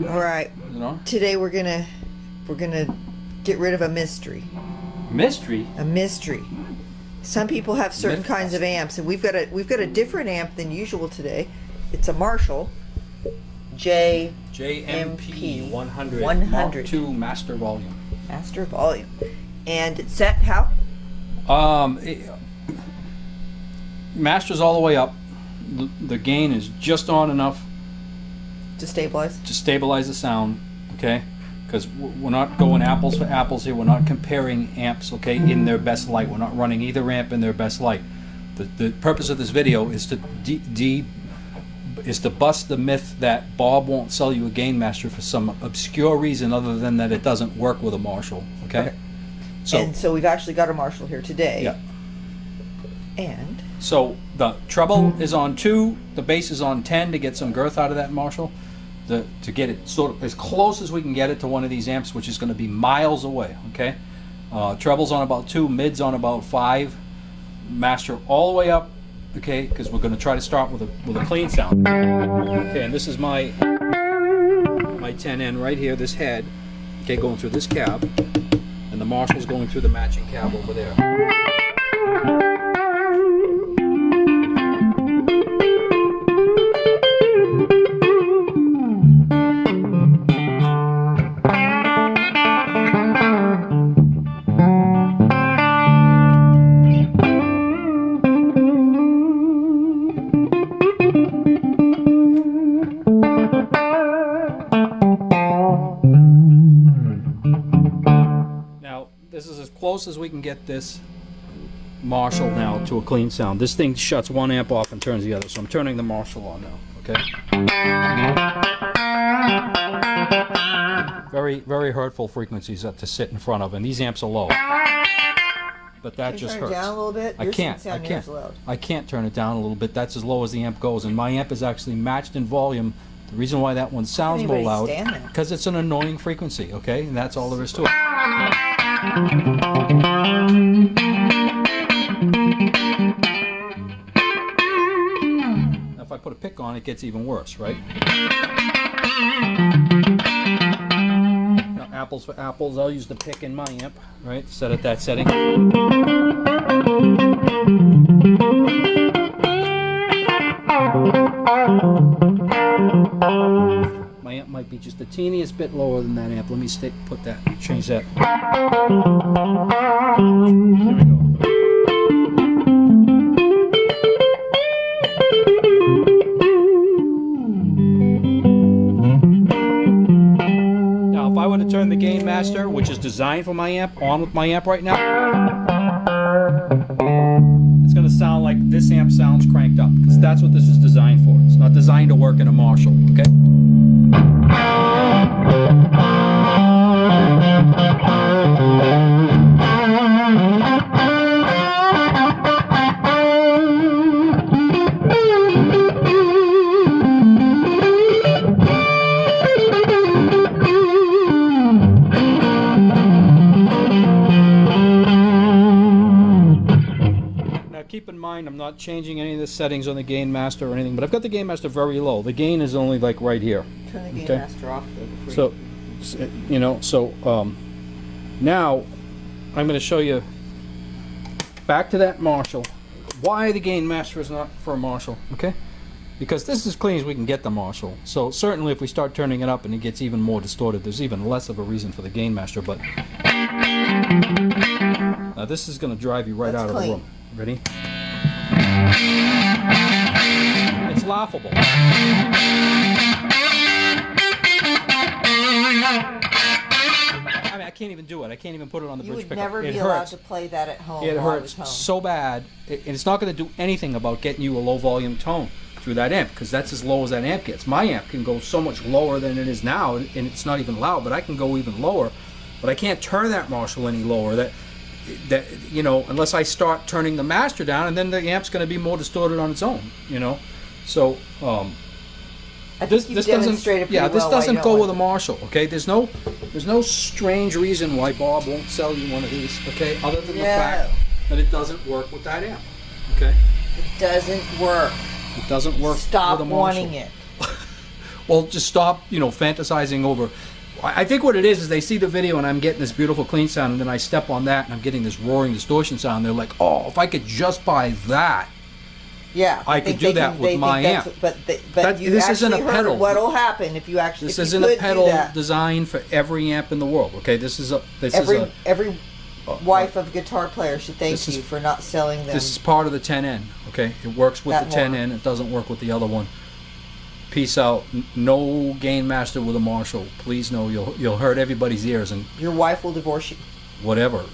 All right. You know? Today we're gonna get rid of a mystery. Mystery? A mystery. Some people have certain kinds of amps, and we've got a different amp than usual today. It's a Marshall JMP 100 Mark II Master Volume. Master Volume. And it's set how? Master's all the way up. The gain is just on enough To stabilize? to stabilize the sound, okay? Because we're not going apples for apples here. We're not comparing amps, okay, in their best light. We're not running either amp in their best light. The purpose of this video is to bust the myth that Bob won't sell you a Gainmaster for some obscure reason other than that it doesn't work with a Marshall, okay? So we've actually got a Marshall here today. Yeah. And so the treble is on 2, the bass is on 10 to get some girth out of that Marshall. To get it sort of as close as we can get it to one of these amps, which is going to be miles away, okay? Treble's on about 2, mid's on about 5, master all the way up, okay? Because we're going to try to start with a clean sound. Okay, and this is my 10N right here, this head, okay, going through this cab, and the Marshall's going through the matching cab over there. This is as close as we can get this Marshall now to a clean sound. This thing shuts one amp off and turns the other, so I'm turning the Marshall on now, okay? Very, very hurtful frequencies to sit in front of, and these amps are low. But that just hurts. Turn it down a little bit? I can't turn it down a little bit. That's as low as the amp goes, and my amp is actually matched in volume. The reason why that one sounds more loud, because it's an annoying frequency, okay? And that's all there is to it. Now if I put a pick on it, gets even worse, right? Now apples for apples, I'll use the pick in my amp, right? Set at that setting. My amp might be just the teeniest bit lower than that amp. Let me change that. Here we go. Now, if I were to turn the Gainmaster, which is designed for my amp, on with my amp right now, it's going to sound like this amp sounds cranked up, because that's what this is designed for. It's not designed to work in a Marshall, okay? Keep in mind, I'm not changing any of the settings on the Gainmaster or anything, but I've got the Gainmaster very low. The gain is only like right here. Turn the Gainmaster off though. So, you know, now I'm going to show you back to that Marshall. Why the Gainmaster is not for a Marshall, okay? Because this is as clean as we can get the Marshall. So certainly if we start turning it up and it gets even more distorted, there's even less of a reason for the Gainmaster. But this is going to drive you right out of the room. Ready? It's laughable. I mean, I can't even do it. I can't even put it on the bridge pickup. You would never be allowed to play that at home. It hurts so bad, and it's not going to do anything about getting you a low volume tone through that amp, because that's as low as that amp gets. My amp can go so much lower than it is now, and it's not even loud, but I can go even lower. But I can't turn that Marshall any lower. That you know, unless I start turning the master down, and then the amp's going to be more distorted on its own, you know. So this doesn't go with a Marshall, okay? There's no strange reason why Bob won't sell you one of these, okay, other than the fact that it doesn't work with that amp, okay? It doesn't work. It doesn't work. Stop with a Marshall. wanting it. Well, just stop, fantasizing over. I think what it is they see the video and I'm getting this beautiful clean sound, and then I step on that and I'm getting this roaring distortion sound. They're like, oh, if I could just buy that, Yeah, I could do that with my amp. But you this actually isn't a heard pedal. what'll happen if you actually. This if isn't you a could pedal do that. designed for every amp in the world. Okay, Every wife of a guitar player should thank this is- you for not selling them. This is part of the 10N. Okay, it works with That the 10N. horn. It doesn't work with the other one. Peace out. No Gainmaster with a Marshall. Please no. You'll hurt everybody's ears and Your wife will divorce you. whatever.